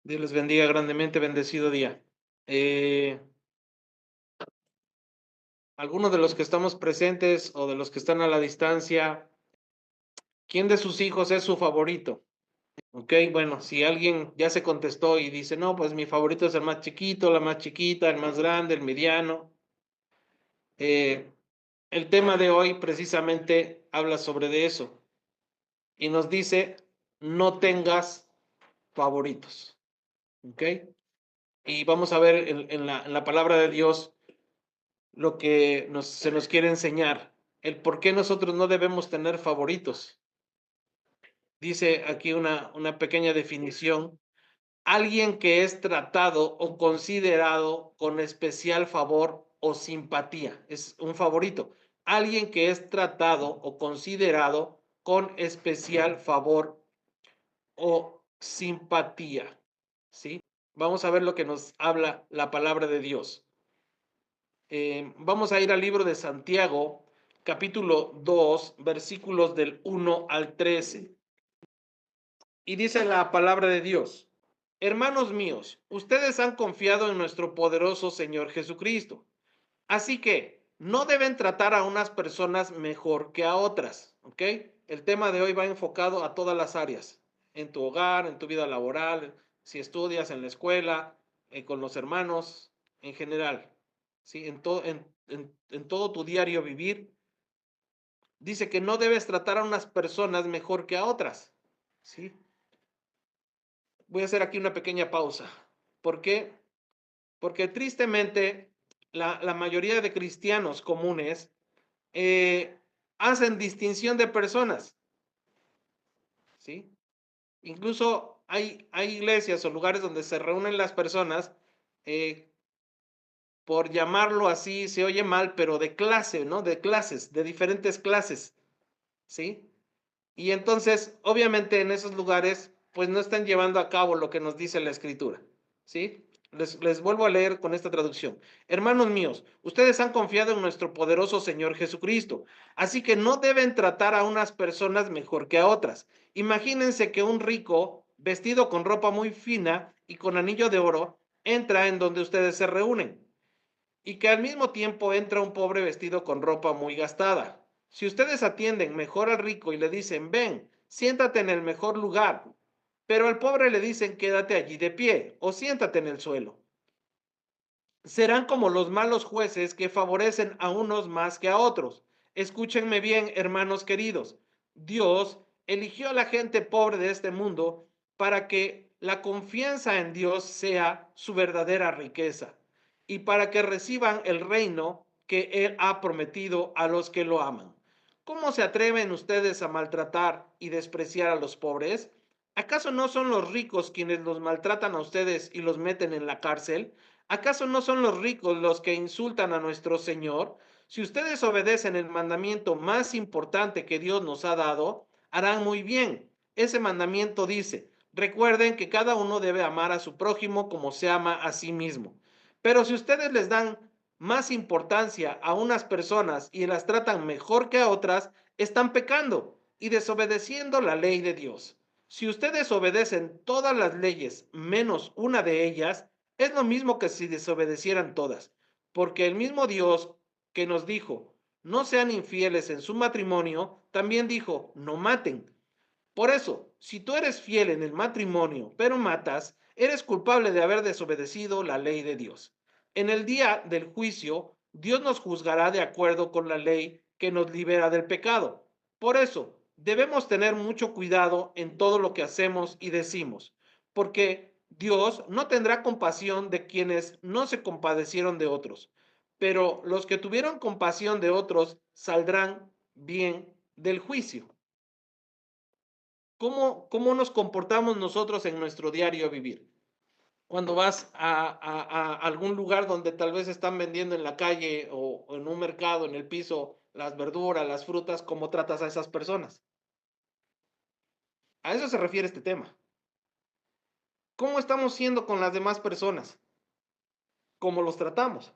Dios les bendiga grandemente, bendecido día. Eh, Algunos de los que estamos presentes o de los que están a la distancia, ¿quién de sus hijos es su favorito? Ok, bueno, si alguien ya se contestó y dice, no, pues mi favorito es el más chiquito, la más chiquita, el más grande, el mediano. eh, el tema de hoy precisamente habla sobre de eso y nos dice, no tengas favoritos. Ok, y vamos a ver en la palabra de Dios lo que se nos quiere enseñar, el por qué nosotros no debemos tener favoritos. Dice aquí una pequeña definición, alguien que es tratado o considerado con especial favor o simpatía, es un favorito. Alguien que es tratado o considerado con especial favor o simpatía, ¿sí? Vamos a ver lo que nos habla la palabra de Dios. Vamos a ir al libro de Santiago, capítulo 2, versículos del 1 al 13. Y dice la palabra de Dios, hermanos míos, ustedes han confiado en nuestro poderoso Señor Jesucristo. Así que no deben tratar a unas personas mejor que a otras, ¿ok? El tema de hoy va enfocado a todas las áreas, en tu hogar, en tu vida laboral, si estudias en la escuela, con los hermanos, en general, ¿sí? En todo tu diario vivir, dice que no debes tratar a unas personas mejor que a otras, ¿sí? Voy a hacer aquí una pequeña pausa. ¿Por qué? Porque tristemente la mayoría de cristianos comunes eh, hacen distinción de personas, ¿sí? Incluso hay iglesias o lugares donde se reúnen las personas, eh, por llamarlo así, se oye mal, pero de clase, ¿no? De clases, de diferentes clases, ¿sí? Y entonces, obviamente en esos lugares, pues no están llevando a cabo lo que nos dice la escritura, ¿sí? Les vuelvo a leer con esta traducción. Hermanos míos, ustedes han confiado en nuestro poderoso Señor Jesucristo, así que no deben tratar a unas personas mejor que a otras. Imagínense que un rico, vestido con ropa muy fina y con anillo de oro, entra en donde ustedes se reúnen y que al mismo tiempo entra un pobre vestido con ropa muy gastada. Si ustedes atienden mejor al rico y le dicen, ven, siéntate en el mejor lugar, pero al pobre le dicen, quédate allí de pie o siéntate en el suelo, serán como los malos jueces que favorecen a unos más que a otros. Escúchenme bien, hermanos queridos. Dios eligió a la gente pobre de este mundo para que la confianza en Dios sea su verdadera riqueza y para que reciban el reino que Él ha prometido a los que lo aman. ¿Cómo se atreven ustedes a maltratar y despreciar a los pobres? ¿Acaso no son los ricos quienes los maltratan a ustedes y los meten en la cárcel? ¿Acaso no son los ricos los que insultan a nuestro Señor? Si ustedes obedecen el mandamiento más importante que Dios nos ha dado, harán muy bien. Ese mandamiento dice, recuerden que cada uno debe amar a su prójimo como se ama a sí mismo. Pero si ustedes les dan más importancia a unas personas y las tratan mejor que a otras, están pecando y desobedeciendo la ley de Dios. Si ustedes obedecen todas las leyes menos una de ellas, es lo mismo que si desobedecieran todas, porque el mismo Dios que nos dijo, no sean infieles en su matrimonio, también dijo, no maten. Por eso, si tú eres fiel en el matrimonio, pero matas, eres culpable de haber desobedecido la ley de Dios. En el día del juicio, Dios nos juzgará de acuerdo con la ley que nos libera del pecado. Por eso, debemos tener mucho cuidado en todo lo que hacemos y decimos, porque Dios no tendrá compasión de quienes no se compadecieron de otros, pero los que tuvieron compasión de otros saldrán bien del juicio. ¿Cómo nos comportamos nosotros en nuestro diario vivir? Cuando vas a algún lugar donde tal vez están vendiendo en la calle o en un mercado, en el piso, las verduras, las frutas, ¿cómo tratas a esas personas? A eso se refiere este tema. ¿Cómo estamos siendo con las demás personas? ¿Cómo los tratamos?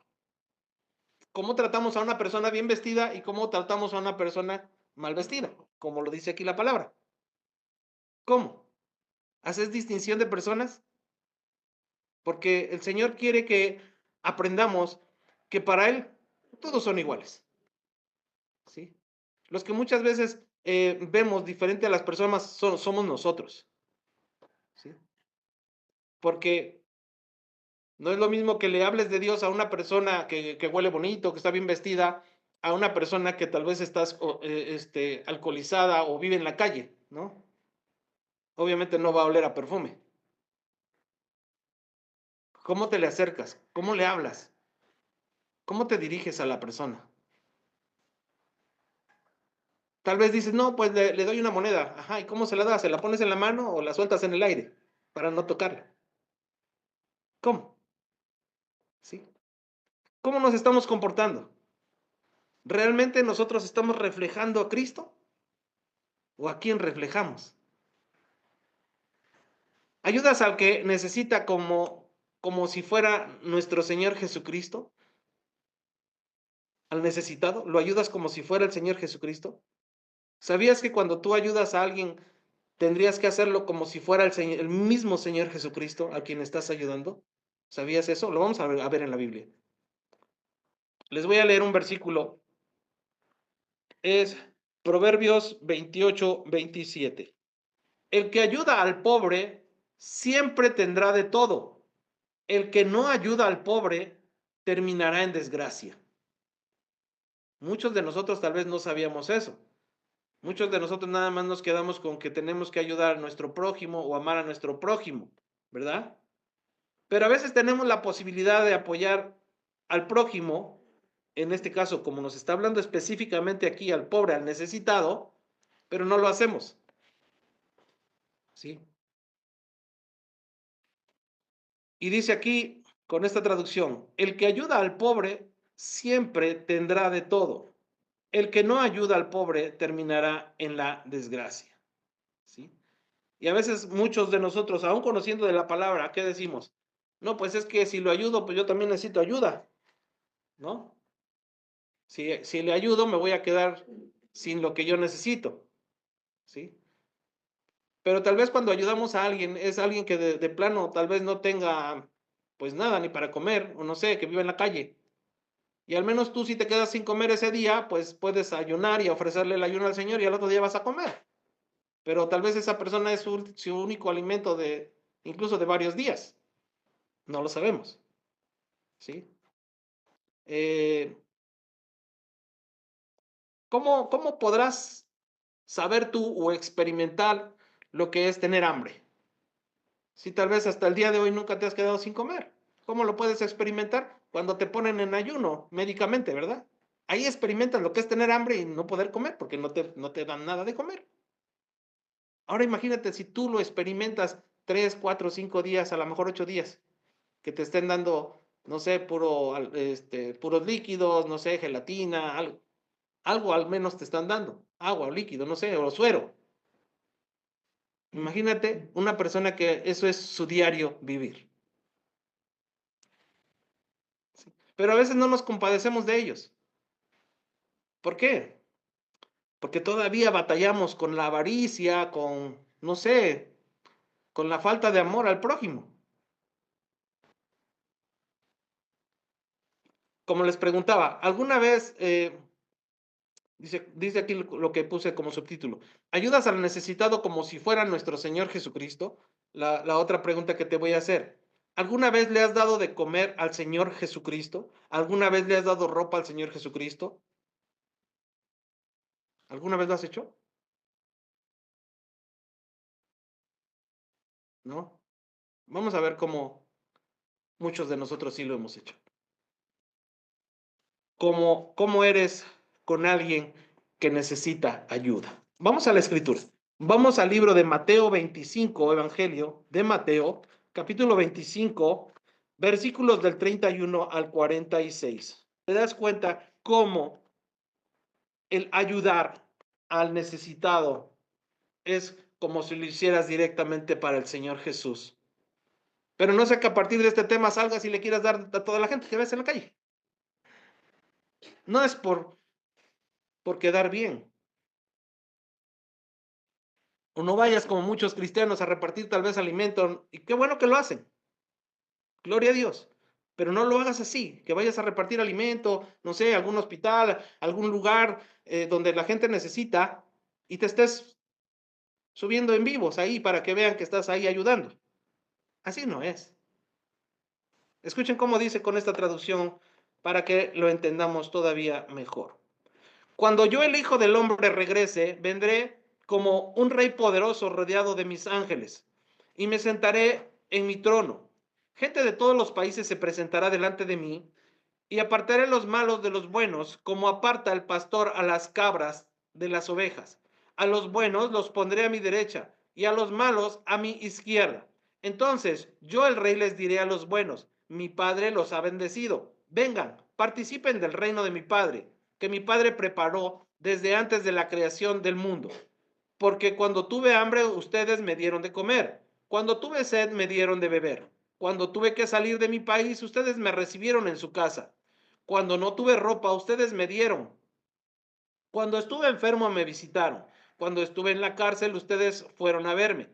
¿Cómo tratamos a una persona bien vestida y cómo tratamos a una persona mal vestida? Como lo dice aquí la palabra. ¿Cómo? ¿Haces distinción de personas? porque el Señor quiere que aprendamos que para Él todos son iguales, ¿sí? Los que muchas veces vemos diferente a las personas somos nosotros, ¿sí? Porque no es lo mismo que le hables de Dios a una persona que huele bonito, que está bien vestida, a una persona que tal vez estás alcoholizada o vive en la calle, ¿no? Obviamente no va a oler a perfume. ¿Cómo te le acercas? ¿Cómo le hablas? ¿Cómo te diriges a la persona? Tal vez dices, no, pues le doy una moneda. Ajá, ¿y cómo se la das? ¿Se la pones en la mano o la sueltas en el aire para no tocarla? ¿Cómo? ¿Sí? ¿Cómo nos estamos comportando? ¿Realmente nosotros estamos reflejando a Cristo? ¿O a quién reflejamos? ¿Ayudas al que necesita como si fuera nuestro Señor Jesucristo? ¿Al necesitado? ¿Lo ayudas como si fuera el Señor Jesucristo? ¿Sabías que cuando tú ayudas a alguien, tendrías que hacerlo como si fuera el mismo Señor Jesucristo a quien estás ayudando? ¿Sabías eso? Lo vamos a ver en la Biblia. Les voy a leer un versículo. Es Proverbios 28-27. El que ayuda al pobre siempre tendrá de todo. El que no ayuda al pobre terminará en desgracia. Muchos de nosotros tal vez no sabíamos eso. Muchos de nosotros nada más nos quedamos con que tenemos que ayudar a nuestro prójimo o amar a nuestro prójimo, ¿verdad? Pero a veces tenemos la posibilidad de apoyar al prójimo, en este caso, como nos está hablando específicamente aquí al pobre, al necesitado, pero no lo hacemos, ¿sí? Y dice aquí, con esta traducción, el que ayuda al pobre siempre tendrá de todo. El que no ayuda al pobre terminará en la desgracia, ¿sí? Y a veces muchos de nosotros, aún conociendo de la palabra, ¿qué decimos? No, pues es que si lo ayudo, pues yo también necesito ayuda, ¿no? Si le ayudo, me voy a quedar sin lo que yo necesito, ¿sí? Pero tal vez cuando ayudamos a alguien, es alguien que de plano tal vez no tenga, pues nada, ni para comer, o no sé, que vive en la calle. Y al menos tú, si te quedas sin comer ese día, pues puedes ayunar y ofrecerle el ayuno al Señor y al otro día vas a comer. Pero tal vez esa persona es su único alimento incluso de varios días. No lo sabemos, ¿sí? Eh, ¿Cómo podrás saber tú o experimentar lo que es tener hambre? Si tal vez hasta el día de hoy nunca te has quedado sin comer. ¿Cómo lo puedes experimentar? Cuando te ponen en ayuno médicamente, ¿verdad? Ahí experimentas lo que es tener hambre y no poder comer porque no te dan nada de comer. Ahora imagínate si tú lo experimentas 3, 4, 5 días, a lo mejor 8 días, que te estén dando, no sé, puros líquidos, no sé, gelatina, algo al menos te están dando, agua o líquido, no sé, o suero. Imagínate una persona que eso es su diario vivir. ¿Sí? Pero a veces no nos compadecemos de ellos. ¿Por qué? Porque todavía batallamos con la avaricia, no sé, con la falta de amor al prójimo. Como les preguntaba, ¿alguna vez, dice aquí lo que puse como subtítulo, ayudas al necesitado como si fuera nuestro Señor Jesucristo? La otra pregunta que te voy a hacer, ¿alguna vez le has dado de comer al Señor Jesucristo? ¿Alguna vez le has dado ropa al Señor Jesucristo? ¿Alguna vez lo has hecho? ¿No? Vamos a ver cómo muchos de nosotros sí lo hemos hecho. ¿Cómo eres con alguien que necesita ayuda? Vamos a la escritura. Vamos al libro de Mateo 25, Evangelio de Mateo, capítulo 25, versículos del 31 al 46. ¿Te das cuenta cómo el ayudar al necesitado es como si lo hicieras directamente para el Señor Jesús? Pero no sé que a partir de este tema salgas y le quieras dar a toda la gente que ves en la calle. No es por quedar bien. O no vayas como muchos cristianos a repartir tal vez alimento. Y qué bueno que lo hacen. gloria a Dios. Pero no lo hagas así, que vayas a repartir alimento, no sé, algún hospital, algún lugar donde la gente necesita y te estés subiendo en vivos ahí para que vean que estás ahí ayudando. Así no es. Escuchen cómo dice con esta traducción para que lo entendamos todavía mejor. Cuando yo, el Hijo del Hombre, regrese, vendré como un rey poderoso rodeado de mis ángeles y me sentaré en mi trono. Gente de todos los países se presentará delante de mí y apartaré los malos de los buenos, como aparta el pastor a las cabras de las ovejas. A los buenos los pondré a mi derecha y a los malos a mi izquierda. Entonces yo, el rey, les diré a los buenos: mi Padre los ha bendecido. Vengan, participen del reino de mi Padre, que mi Padre preparó desde antes de la creación del mundo. Porque cuando tuve hambre, ustedes me dieron de comer. Cuando tuve sed, me dieron de beber. Cuando tuve que salir de mi país, ustedes me recibieron en su casa. Cuando no tuve ropa, ustedes me dieron. Cuando estuve enfermo, me visitaron. Cuando estuve en la cárcel, ustedes fueron a verme.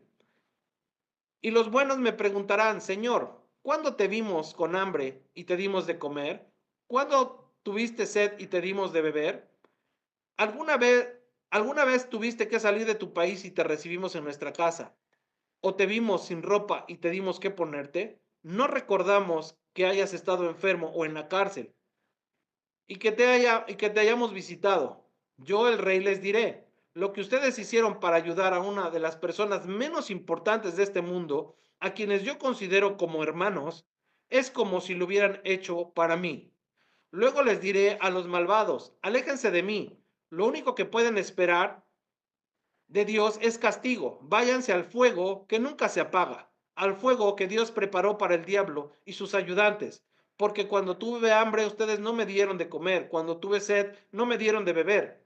Y los buenos me preguntarán: Señor, ¿cuándo te vimos con hambre y te dimos de comer? ¿Cuándo tuviste sed y te dimos de beber? ¿Alguna vez, alguna vez tuviste que salir de tu país y te recibimos en nuestra casa? ¿O te vimos sin ropa y te dimos que ponerte? No recordamos que hayas estado enfermo o en la cárcel y que te hayamos visitado. Yo, el rey, les diré: lo que ustedes hicieron para ayudar a una de las personas menos importantes de este mundo, a quienes yo considero como hermanos, es como si lo hubieran hecho para mí. Luego les diré a los malvados: aléjense de mí. Lo único que pueden esperar de Dios es castigo. Váyanse al fuego que nunca se apaga, al fuego que Dios preparó para el diablo y sus ayudantes. Porque cuando tuve hambre, ustedes no me dieron de comer. Cuando tuve sed, no me dieron de beber.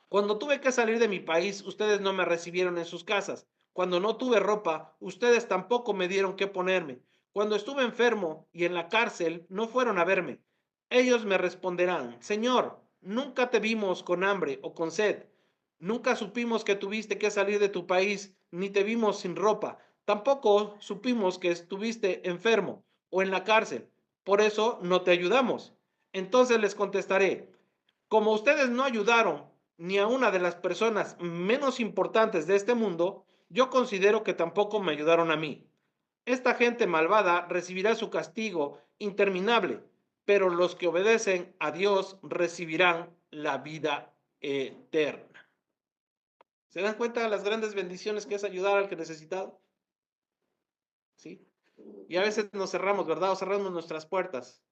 Cuando tuve que salir de mi país, ustedes no me recibieron en sus casas. Cuando no tuve ropa, ustedes tampoco me dieron qué ponerme. Cuando estuve enfermo y en la cárcel, no fueron a verme. Ellos me responderán: Señor, nunca te vimos con hambre o con sed. Nunca supimos que tuviste que salir de tu país, ni te vimos sin ropa. Tampoco supimos que estuviste enfermo o en la cárcel. Por eso no te ayudamos. Entonces les contestaré: como ustedes no ayudaron ni a una de las personas menos importantes de este mundo, yo considero que tampoco me ayudaron a mí. Esta gente malvada recibirá su castigo interminable, pero los que obedecen a Dios recibirán la vida eterna. ¿Se dan cuenta de las grandes bendiciones que es ayudar al que necesitado? ¿Sí? Y a veces nos cerramos, ¿verdad? O cerramos nuestras puertas.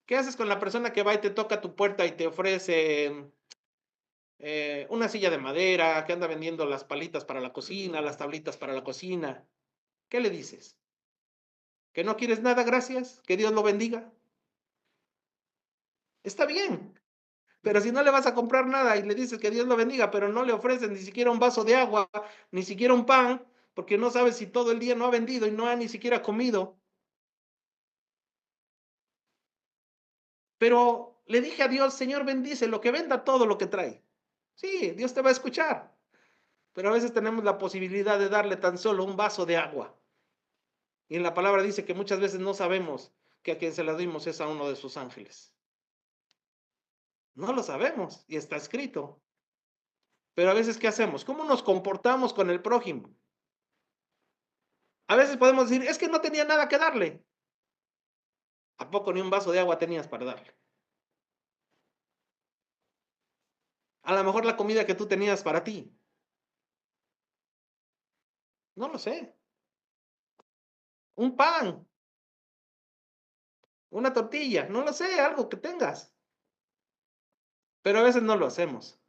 ¿Qué haces con la persona que va y te toca tu puerta y te ofrece una silla de madera, que anda vendiendo las palitas para la cocina, las tablitas para la cocina? ¿Qué le dices? ¿Que no quieres nada? Gracias, que Dios lo bendiga. Está bien, pero si no le vas a comprar nada y le dices que Dios lo bendiga, pero no le ofreces ni siquiera un vaso de agua, ni siquiera un pan, porque no sabes si todo el día no ha vendido y no ha ni siquiera comido. Pero le dije a Dios: Señor, bendice lo que venda, todo lo que trae. Sí, Dios te va a escuchar, pero a veces tenemos la posibilidad de darle tan solo un vaso de agua. Y en la palabra dice que muchas veces no sabemos que a quien se la dimos es a uno de sus ángeles. No lo sabemos y está escrito. Pero a veces, ¿qué hacemos? ¿Cómo nos comportamos con el prójimo? A veces podemos decir: es que no tenía nada que darle. ¿A poco ni un vaso de agua tenías para darle? A lo mejor la comida que tú tenías para ti. No lo sé. Un pan, una tortilla, no lo sé, algo que tengas. Pero a veces no lo hacemos.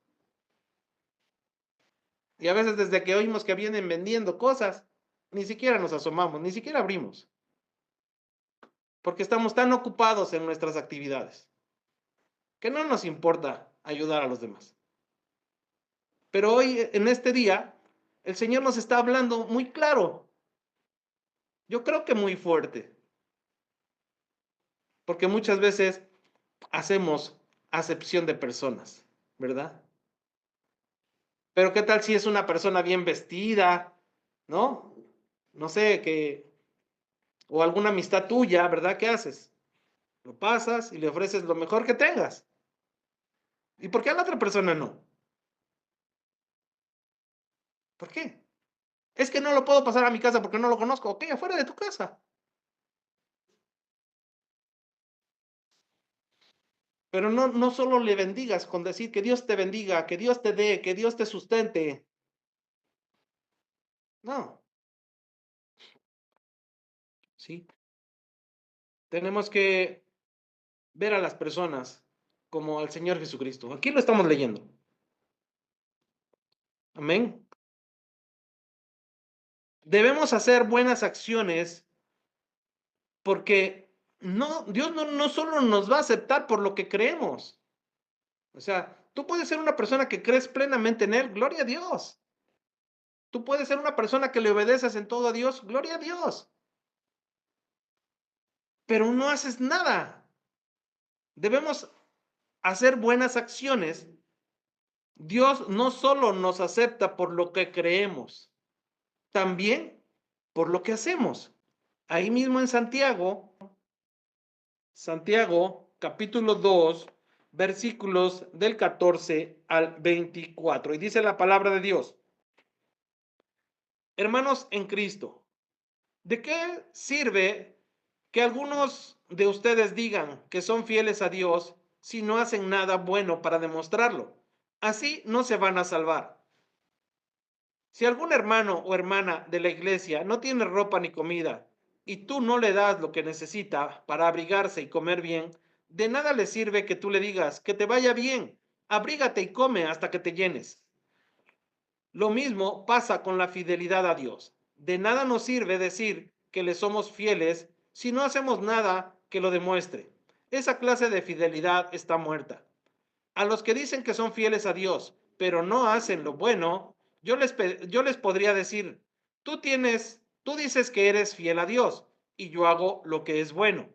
Y a veces, desde que oímos que vienen vendiendo cosas, ni siquiera nos asomamos, ni siquiera abrimos, porque estamos tan ocupados en nuestras actividades que no nos importa ayudar a los demás. Pero hoy, en este día, el Señor nos está hablando muy claro. Yo creo que muy fuerte, porque muchas veces hacemos acepción de personas, ¿verdad? Pero ¿qué tal si es una persona bien vestida, ¿no? No sé, o alguna amistad tuya, ¿verdad? ¿Qué haces? Lo pasas y le ofreces lo mejor que tengas. ¿Y por qué a la otra persona no? ¿Por qué? Es que no lo puedo pasar a mi casa porque no lo conozco. Ok, afuera de tu casa. Pero no solo le bendigas con decir que Dios te bendiga, que Dios te dé, que Dios te sustente. No, sí. Tenemos que ver a las personas como al Señor Jesucristo. Aquí lo estamos leyendo. Amén. Debemos hacer buenas acciones porque Dios no solo nos va a aceptar por lo que creemos. O sea, tú puedes ser una persona que crees plenamente en Él, gloria a Dios. Tú puedes ser una persona que le obedeces en todo a Dios, gloria a Dios. Pero no haces nada. Debemos hacer buenas acciones. Dios no solo nos acepta por lo que creemos, también por lo que hacemos. Ahí mismo en Santiago capítulo 2, versículos del 14 al 24. Y dice la palabra de Dios, hermanos en Cristo, ¿de qué sirve que algunos de ustedes digan que son fieles a Dios si no hacen nada bueno para demostrarlo? Así no se van a salvar. Si algún hermano o hermana de la iglesia no tiene ropa ni comida y tú no le das lo que necesita para abrigarse y comer bien, de nada le sirve que tú le digas que te vaya bien, abrígate y come hasta que te llenes. Lo mismo pasa con la fidelidad a Dios. De nada nos sirve decir que le somos fieles si no hacemos nada que lo demuestre. Esa clase de fidelidad está muerta. A los que dicen que son fieles a Dios, pero no hacen lo bueno, yo les podría decir, tú dices que eres fiel a Dios y yo hago lo que es bueno.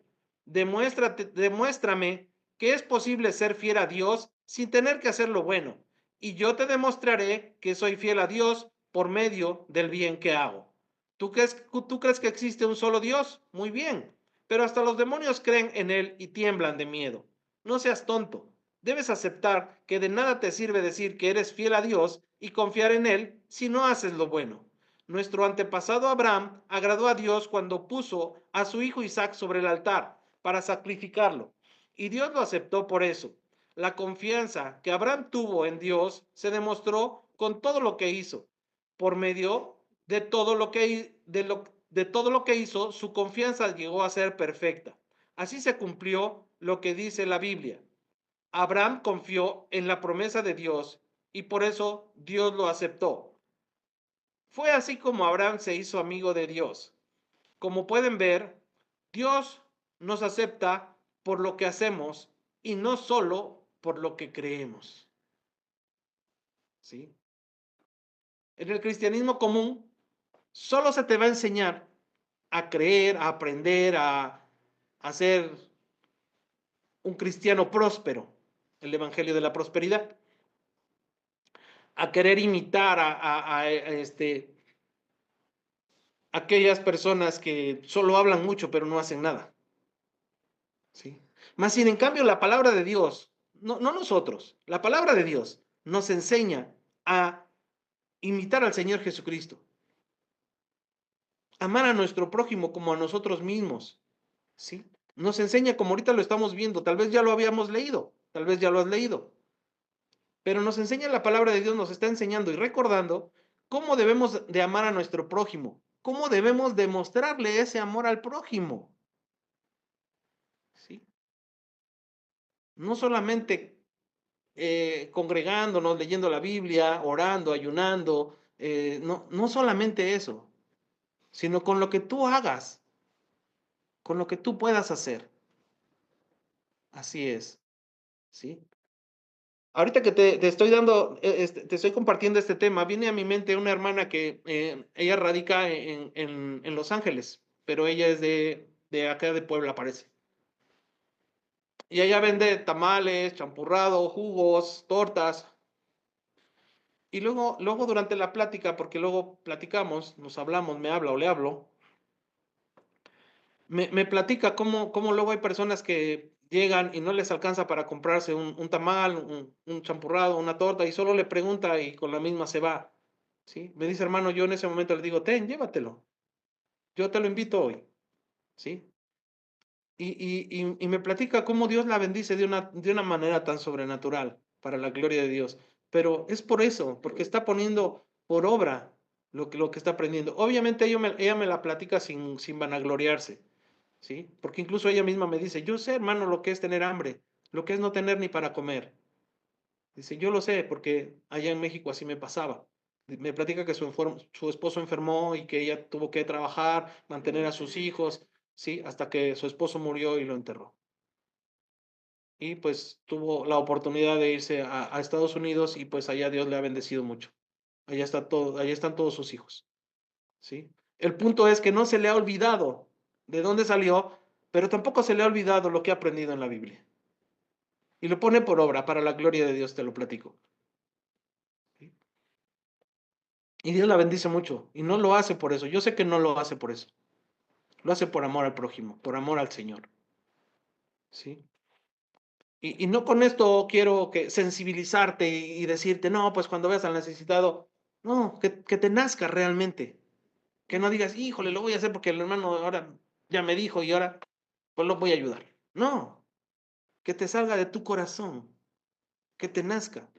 Demuéstrame que es posible ser fiel a Dios sin tener que hacer lo bueno, y yo te demostraré que soy fiel a Dios por medio del bien que hago. ¿Tú crees que existe un solo Dios? Muy bien, pero hasta los demonios creen en él y tiemblan de miedo. No seas tonto. Debes aceptar que de nada te sirve decir que eres fiel a Dios y confiar en Él si no haces lo bueno. Nuestro antepasado Abraham agradó a Dios cuando puso a su hijo Isaac sobre el altar para sacrificarlo, y Dios lo aceptó por eso. La confianza que Abraham tuvo en Dios se demostró con todo lo que hizo. Por medio de todo lo que hizo, su confianza llegó a ser perfecta. Así se cumplió lo que dice la Biblia. Abraham confió en la promesa de Dios y por eso Dios lo aceptó. Fue así como Abraham se hizo amigo de Dios. Como pueden ver, Dios nos acepta por lo que hacemos y no solo por lo que creemos. ¿Sí? En el cristianismo común, solo se te va a enseñar a creer, a aprender, a ser un cristiano próspero, el evangelio de la prosperidad, a querer imitar aquellas personas que solo hablan mucho pero no hacen nada. ¿Sí? Más sin en cambio la palabra de Dios, no nosotros, la palabra de Dios nos enseña a imitar al Señor Jesucristo, amar a nuestro prójimo como a nosotros mismos. ¿Sí? Nos enseña como ahorita lo estamos viendo, tal vez ya lo habíamos leído, tal vez ya lo has leído, pero nos enseña la palabra de Dios, nos está enseñando y recordando cómo debemos de amar a nuestro prójimo, cómo debemos demostrarle ese amor al prójimo. ¿Sí? No solamente congregándonos, leyendo la Biblia, orando, ayunando, no solamente eso, sino con lo que tú hagas, con lo que tú puedas hacer. Así es, ¿sí? Ahorita que te estoy dando, te estoy compartiendo este tema, viene a mi mente una hermana que ella radica en Los Ángeles, pero ella es de acá de Puebla, parece. Y ella vende tamales, champurrado, jugos, tortas. Y luego durante la plática, porque luego platicamos, nos hablamos, me habla o le hablo, me platica cómo luego hay personas que llegan y no les alcanza para comprarse un tamal, un champurrado, una torta, y solo le pregunta y con la misma se va, ¿sí? Me dice: "Hermano", yo en ese momento le digo: "Ten, llévatelo, yo te lo invito hoy", ¿sí? Y me platica cómo Dios la bendice de una manera tan sobrenatural, para la gloria de Dios. Pero es por eso, porque está poniendo por obra lo que está aprendiendo. Obviamente, ella me la platica sin vanagloriarse, ¿sí? Porque incluso ella misma me dice: "Yo sé, hermano, lo que es tener hambre, lo que es no tener ni para comer". Dice: "Yo lo sé, porque allá en México así me pasaba". Me platica que su esposo enfermó y que ella tuvo que trabajar, mantener a sus hijos, ¿sí? Hasta que su esposo murió y lo enterró. Y pues tuvo la oportunidad de irse a Estados Unidos y pues allá Dios le ha bendecido mucho. Allá están todos sus hijos, ¿sí? El punto es que no se le ha olvidado de dónde salió, pero tampoco se le ha olvidado lo que ha aprendido en la Biblia. Y lo pone por obra, para la gloria de Dios, te lo platico. ¿Sí? Y Dios la bendice mucho. Y no lo hace por eso. Yo sé que no lo hace por eso. Lo hace por amor al prójimo, por amor al Señor. ¿Sí? Y no con esto quiero que sensibilizarte y decirte: "No, pues cuando veas al necesitado", no, que te nazca realmente, que no digas: "Híjole, lo voy a hacer porque el hermano ahora ya me dijo y ahora, pues, lo voy a ayudar". No, que te salga de tu corazón, que te nazca.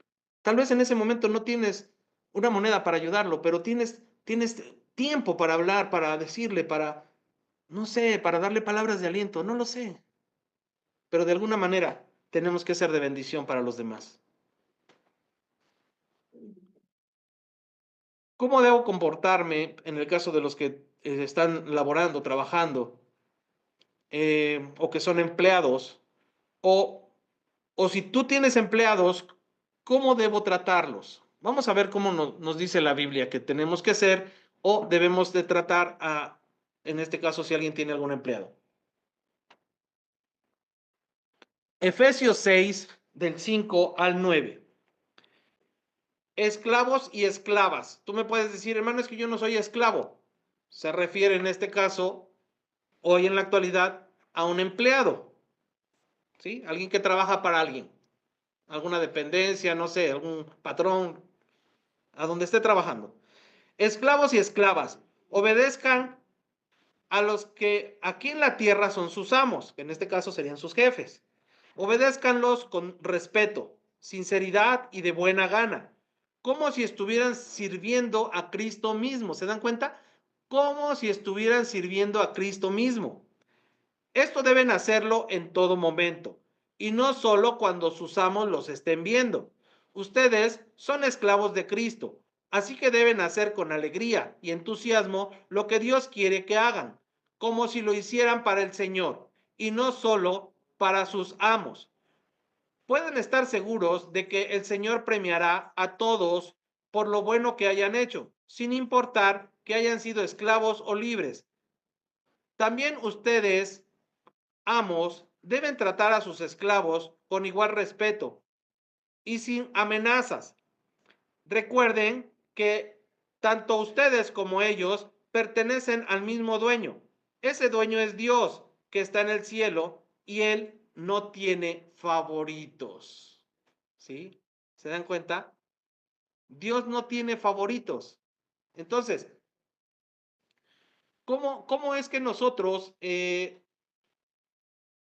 Tal vez en ese momento no tienes una moneda para ayudarlo, pero tienes tiempo para hablar, para decirle, no sé, para darle palabras de aliento, no lo sé, pero de alguna manera tenemos que ser de bendición para los demás. ¿Cómo debo comportarme en el caso de los que están laborando, trabajando, o que son empleados? O, o si tú tienes empleados, ¿cómo debo tratarlos? Vamos a ver cómo nos dice la Biblia que tenemos que hacer o debemos de tratar en este caso, si alguien tiene algún empleado. Efesios 6, del 5 al 9. Esclavos y esclavas. Tú me puedes decir: "Hermano, es que yo no soy esclavo". Se refiere en este caso, hoy en la actualidad, a un empleado, ¿sí? Alguien que trabaja para alguien, alguna dependencia, no sé, algún patrón, a donde esté trabajando. Esclavos y esclavas, obedezcan a los que aquí en la tierra son sus amos, que en este caso serían sus jefes. Obedézcanlos con respeto, sinceridad y de buena gana, como si estuvieran sirviendo a Cristo mismo. ¿Se dan cuenta? Como si estuvieran sirviendo a Cristo mismo. Esto deben hacerlo en todo momento y no solo cuando sus amos los estén viendo. Ustedes son esclavos de Cristo, así que deben hacer con alegría y entusiasmo lo que Dios quiere que hagan, como si lo hicieran para el Señor y no solo para sus amos. Pueden estar seguros de que el Señor premiará a todos por lo bueno que hayan hecho, sin importar que hayan sido esclavos o libres. También ustedes, amos, deben tratar a sus esclavos con igual respeto y sin amenazas. Recuerden que tanto ustedes como ellos pertenecen al mismo dueño. Ese dueño es Dios, que está en el cielo, y Él no tiene favoritos. ¿Sí? ¿Se dan cuenta? Dios no tiene favoritos. Entonces, ¿cómo es que nosotros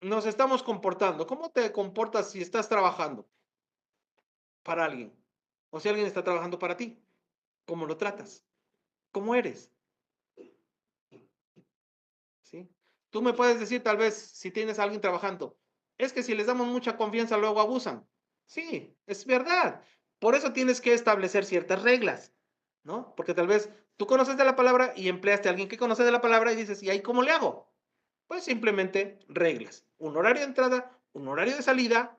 nos estamos comportando? ¿Cómo te comportas si estás trabajando para alguien? O si alguien está trabajando para ti, ¿cómo lo tratas? ¿Cómo eres? ¿Sí? Tú me puedes decir, tal vez, si tienes a alguien trabajando, es que si les damos mucha confianza, luego abusan. Sí, es verdad. Por eso tienes que establecer ciertas reglas, ¿no? Porque tal vez tú conoces de la palabra y empleaste a alguien que conoce de la palabra y dices: "¿Y ahí cómo le hago?". Pues simplemente reglas. Un horario de entrada, un horario de salida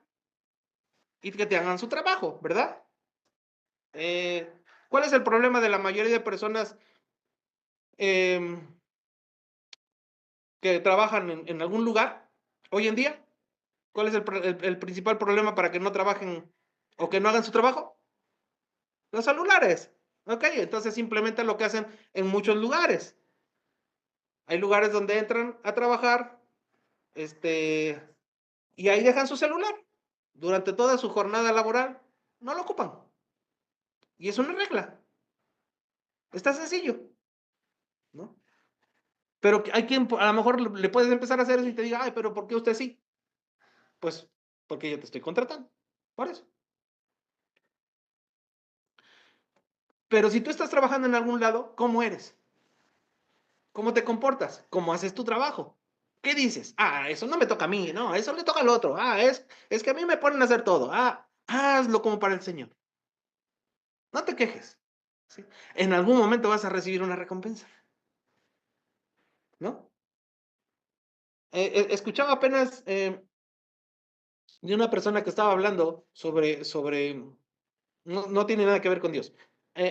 y que te hagan su trabajo, ¿verdad? Eh, ¿Cuál es el problema de la mayoría de personas em, que trabajan en algún lugar hoy en día? ¿Cuál es el principal problema para que no trabajen o que no hagan su trabajo? Los celulares. Ok, entonces simplemente lo que hacen en muchos lugares. Hay lugares donde entran a trabajar, y ahí dejan su celular durante toda su jornada laboral. No lo ocupan. Y es una regla. Está sencillo, ¿no? Pero hay quien a lo mejor le puedes empezar a hacer eso y te diga, ay, pero ¿por qué usted sí? Pues porque yo te estoy contratando. Por eso. Pero si tú estás trabajando en algún lado, ¿cómo eres? ¿Cómo te comportas? ¿Cómo haces tu trabajo? ¿Qué dices? Ah, eso no me toca a mí, no, eso le toca al otro. Ah, es que a mí me ponen a hacer todo. Ah, hazlo como para el Señor. No te quejes. ¿Sí? En algún momento vas a recibir una recompensa, ¿no? Escuchaba apenas de una persona que estaba hablando sobre no tiene nada que ver con Dios.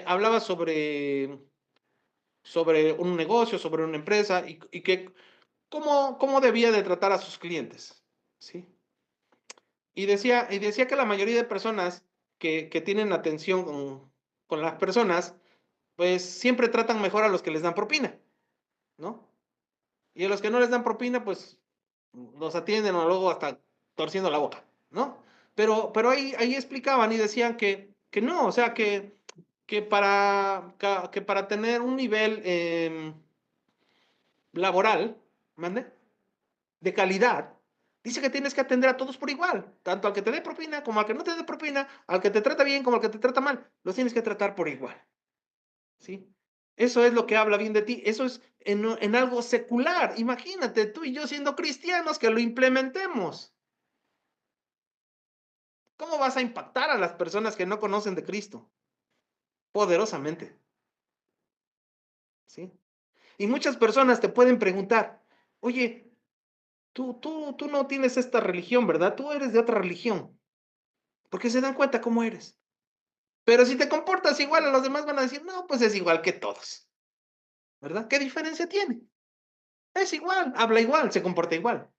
Hablaba sobre un negocio, sobre una empresa y que cómo debía de tratar a sus clientes, ¿sí? Y decía que la mayoría de personas que tienen atención con las personas, pues siempre tratan mejor a los que les dan propina, ¿no? Y a los que no les dan propina, pues los atienden o luego hasta torciendo la boca, ¿no? Pero ahí explicaban y decían que no, o sea, que para tener un nivel laboral, ¿mande? De calidad, dice que tienes que atender a todos por igual, tanto al que te dé propina como al que no te dé propina, al que te trata bien como al que te trata mal, los tienes que tratar por igual, ¿sí? Eso es lo que habla bien de ti, eso es en algo secular, imagínate tú y yo siendo cristianos que lo implementemos. ¿Cómo vas a impactar a las personas que no conocen de Cristo? Poderosamente, ¿sí? Y muchas personas te pueden preguntar, oye, tú no tienes esta religión, ¿verdad? Tú eres de otra religión, porque se dan cuenta cómo eres. Pero si te comportas igual a los demás van a decir, no, pues es igual que todos, ¿verdad? ¿Qué diferencia tiene? Es igual, habla igual, se comporta igual,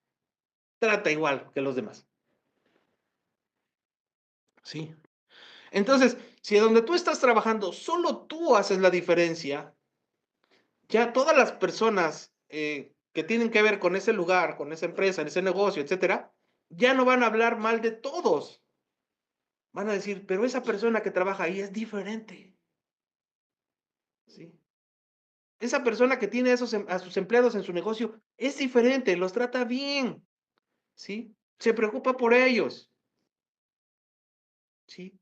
trata igual que los demás. Sí. Entonces, si donde tú estás trabajando solo tú haces la diferencia, ya todas las personas que tienen que ver con ese lugar, con esa empresa, en ese negocio, etcétera, ya no van a hablar mal de todos. Van a decir, pero esa persona que trabaja ahí es diferente. ¿Sí? Esa persona que tiene a sus empleados en su negocio es diferente, los trata bien, ¿sí? Se preocupa por ellos, ¿sí?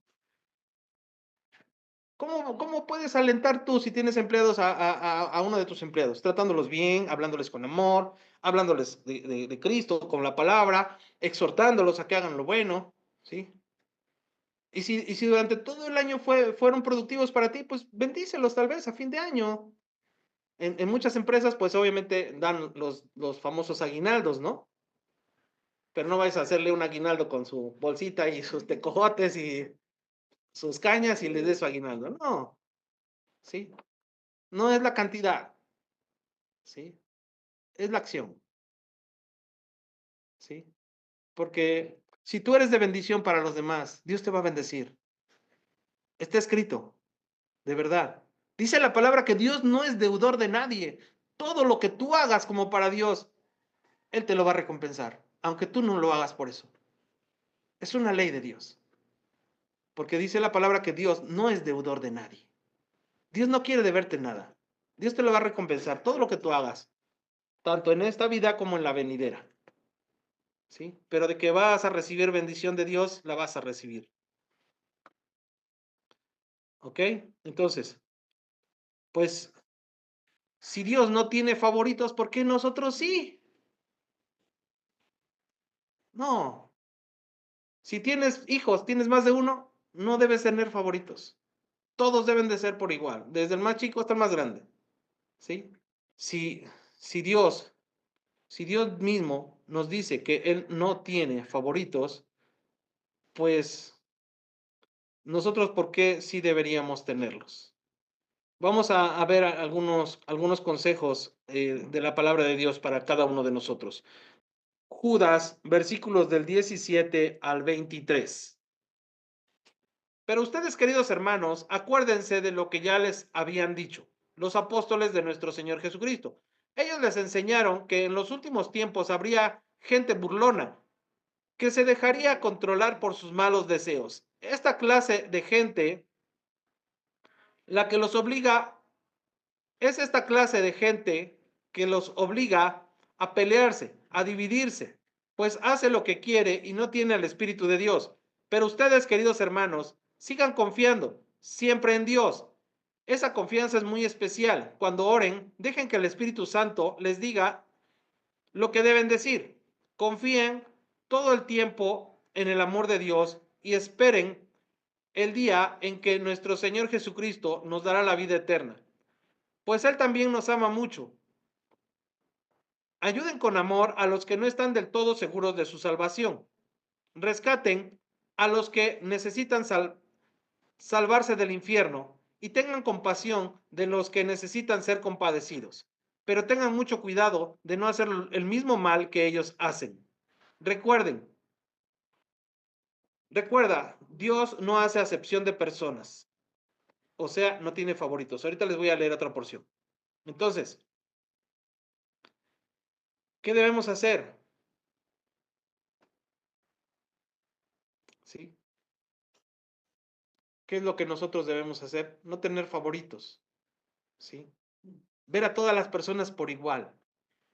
¿Cómo puedes alentar tú si tienes empleados a uno de tus empleados? Tratándolos bien, hablándoles con amor, hablándoles de Cristo, con la palabra, exhortándolos a que hagan lo bueno, ¿sí? Y si durante todo el año fueron productivos para ti, pues bendícelos tal vez a fin de año. En muchas empresas, pues obviamente dan los famosos aguinaldos, ¿no? Pero no vais a hacerle un aguinaldo con su bolsita y sus tecojotes y sus cañas y les des su aguinaldo. No, ¿sí? No es la cantidad, ¿sí? Es la acción, ¿sí? Porque si tú eres de bendición para los demás, Dios te va a bendecir. Está escrito, de verdad. Dice la palabra que Dios no es deudor de nadie. Todo lo que tú hagas como para Dios, Él te lo va a recompensar, aunque tú no lo hagas por eso. Es una ley de Dios, porque dice la palabra que Dios no es deudor de nadie. Dios no quiere deberte nada. Dios te lo va a recompensar, todo lo que tú hagas, tanto en esta vida como en la venidera. ¿Sí? Pero de que vas a recibir bendición de Dios, la vas a recibir. ¿Ok? Entonces, pues, si Dios no tiene favoritos, ¿por qué nosotros sí? No. Si tienes hijos, tienes más de uno, no debes tener favoritos. Todos deben de ser por igual, desde el más chico hasta el más grande. ¿Sí? Si, si Dios, si Dios mismo nos dice que Él no tiene favoritos, pues nosotros, ¿por qué sí deberíamos tenerlos? Vamos a ver algunos consejos de la palabra de Dios para cada uno de nosotros. Judas, versículos del 17 al 23. Pero ustedes, queridos hermanos, acuérdense de lo que ya les habían dicho los apóstoles de nuestro Señor Jesucristo. Ellos les enseñaron que en los últimos tiempos habría gente burlona, que se dejaría controlar por sus malos deseos. Esta clase de gente, la que los obliga, es esta clase de gente que los obliga a pelearse, a dividirse, pues hace lo que quiere y no tiene el Espíritu de Dios. Pero ustedes, queridos hermanos, sigan confiando siempre en Dios. Esa confianza es muy especial. Cuando oren, dejen que el Espíritu Santo les diga lo que deben decir. Confíen todo el tiempo en el amor de Dios y esperen el día en que nuestro Señor Jesucristo nos dará la vida eterna, pues Él también nos ama mucho. Ayuden con amor a los que no están del todo seguros de su salvación. Rescaten a los que necesitan salvarse del infierno y tengan compasión de los que necesitan ser compadecidos. Pero tengan mucho cuidado de no hacer el mismo mal que ellos hacen. Recuerden, Dios no hace acepción de personas. O sea, no tiene favoritos. Ahorita les voy a leer otra porción. Entonces, ¿qué debemos hacer? ¿Sí? ¿Qué es lo que nosotros debemos hacer? No tener favoritos. ¿Sí? Ver a todas las personas por igual.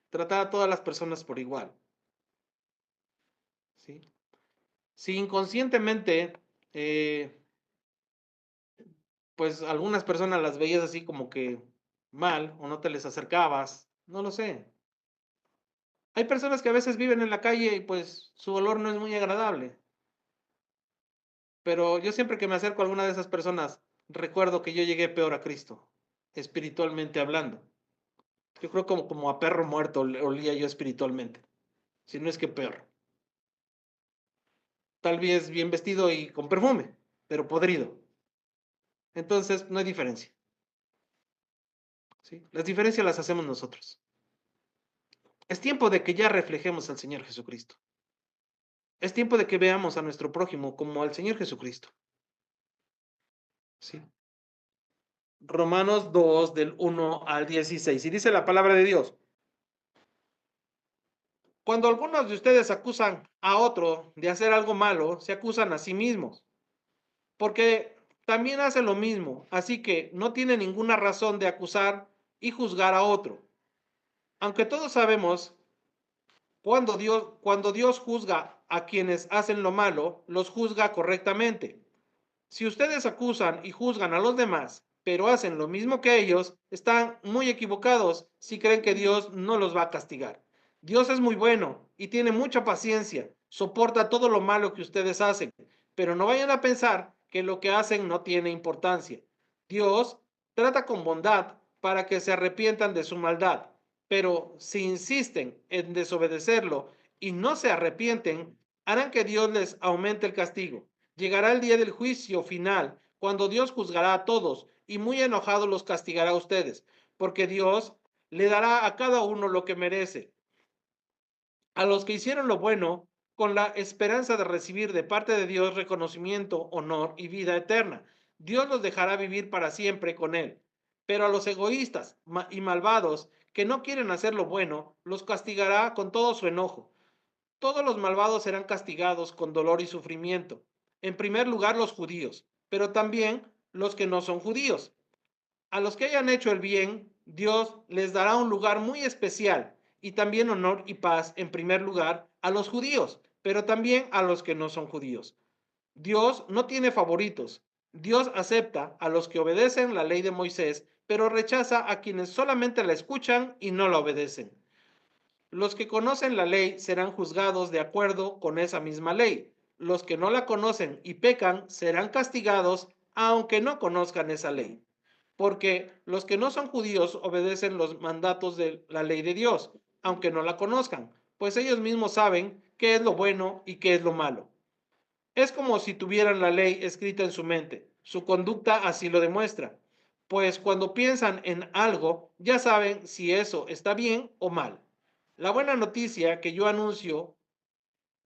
Tratar a todas las personas por igual. ¿Sí? Si inconscientemente, pues algunas personas las veías así como que mal o no te les acercabas, no lo sé. Hay personas que a veces viven en la calle y pues su olor no es muy agradable. Pero yo siempre que me acerco a alguna de esas personas, recuerdo que yo llegué peor a Cristo, espiritualmente hablando. Yo creo como a perro muerto olía yo espiritualmente, si no es que peor. Tal vez bien vestido y con perfume, pero podrido. Entonces, no hay diferencia. ¿Sí? Las diferencias las hacemos nosotros. Es tiempo de que ya reflejemos al Señor Jesucristo. Es tiempo de que veamos a nuestro prójimo como al Señor Jesucristo. ¿Sí? Romanos 2, del 1 al 16. Y dice la palabra de Dios. Cuando algunos de ustedes acusan a otro de hacer algo malo, se acusan a sí mismos, porque también hacen lo mismo, así que no tiene ninguna razón de acusar y juzgar a otro. Aunque todos sabemos cuando Dios juzga a quienes hacen lo malo, los juzga correctamente. Si ustedes acusan y juzgan a los demás, pero hacen lo mismo que ellos, están muy equivocados si creen que Dios no los va a castigar. Dios es muy bueno y tiene mucha paciencia, soporta todo lo malo que ustedes hacen, pero no vayan a pensar que lo que hacen no tiene importancia. Dios trata con bondad para que se arrepientan de su maldad, pero si insisten en desobedecerlo y no se arrepienten, harán que Dios les aumente el castigo. Llegará el día del juicio final, cuando Dios juzgará a todos y muy enojado los castigará a ustedes, porque Dios le dará a cada uno lo que merece. A los que hicieron lo bueno, con la esperanza de recibir de parte de Dios reconocimiento, honor y vida eterna. Dios los dejará vivir para siempre con Él. Pero a los egoístas y malvados que no quieren hacer lo bueno, los castigará con todo su enojo. Todos los malvados serán castigados con dolor y sufrimiento. En primer lugar los judíos, pero también los que no son judíos. A los que hayan hecho el bien, Dios les dará un lugar muy especial y también honor y paz en primer lugar a los judíos, pero también a los que no son judíos. Dios no tiene favoritos. Dios acepta a los que obedecen la ley de Moisés, pero rechaza a quienes solamente la escuchan y no la obedecen. Los que conocen la ley serán juzgados de acuerdo con esa misma ley. Los que no la conocen y pecan serán castigados aunque no conozcan esa ley. Porque los que no son judíos obedecen los mandatos de la ley de Dios, aunque no la conozcan, pues ellos mismos saben qué es lo bueno y qué es lo malo. Es como si tuvieran la ley escrita en su mente. Su conducta así lo demuestra. Pues cuando piensan en algo, ya saben si eso está bien o mal. La buena noticia que yo anuncio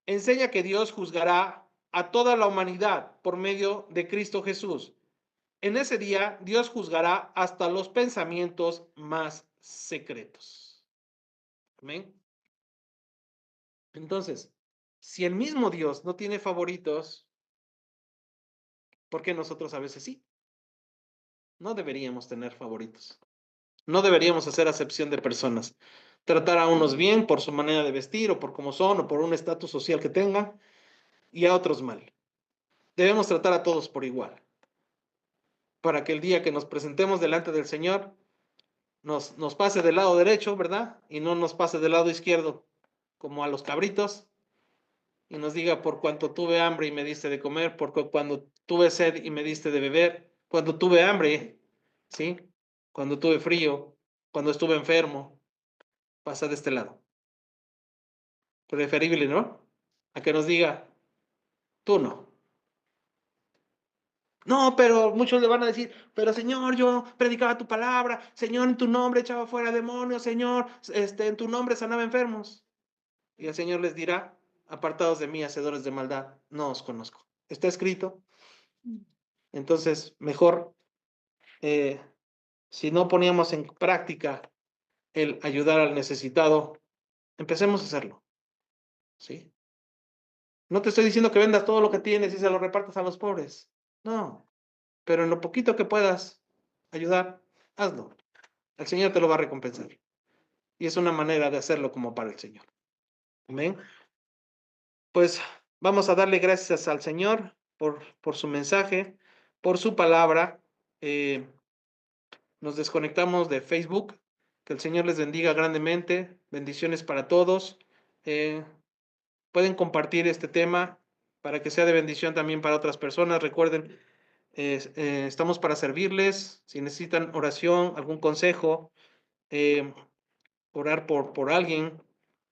enseña que Dios juzgará a toda la humanidad por medio de Cristo Jesús. En ese día, Dios juzgará hasta los pensamientos más secretos. Amén. Entonces, si el mismo Dios no tiene favoritos, ¿por qué nosotros a veces sí? No deberíamos tener favoritos. No deberíamos hacer acepción de personas. Tratar a unos bien por su manera de vestir o por cómo son o por un estatus social que tengan y a otros mal. Debemos tratar a todos por igual, para que el día que nos presentemos delante del Señor nos pase del lado derecho, ¿verdad? Y no nos pase del lado izquierdo, como a los cabritos, y nos diga, por cuanto tuve hambre y me diste de comer, por cuando tuve sed y me diste de beber, cuando tuve hambre, ¿sí? Cuando tuve frío, cuando estuve enfermo, pasa de este lado. Preferible, ¿no? A que nos diga, tú no. No, pero muchos le van a decir, pero Señor, yo predicaba tu palabra, Señor, en tu nombre echaba fuera demonios, Señor, en tu nombre sanaba enfermos. Y el Señor les dirá, apartados de mí, hacedores de maldad, no os conozco. Está escrito. Entonces, mejor, eh, si no poníamos en práctica el ayudar al necesitado, empecemos a hacerlo, ¿sí? No te estoy diciendo que vendas todo lo que tienes y se lo repartas a los pobres. No, pero en lo poquito que puedas ayudar, hazlo. El Señor te lo va a recompensar. Y es una manera de hacerlo como para el Señor. Amén. Pues vamos a darle gracias al Señor por su mensaje, por su palabra. Eh, Nos desconectamos de Facebook. Que el Señor les bendiga grandemente. Bendiciones para todos. Eh, Pueden compartir este tema para que sea de bendición también para otras personas. Recuerden, estamos para servirles. Si necesitan oración, algún consejo, eh, orar por alguien,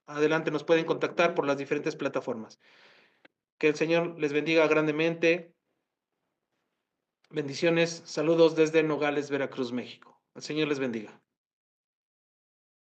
adelante nos pueden contactar por las diferentes plataformas. Que el Señor les bendiga grandemente. Bendiciones, saludos desde Nogales, Veracruz, México. El Señor les bendiga.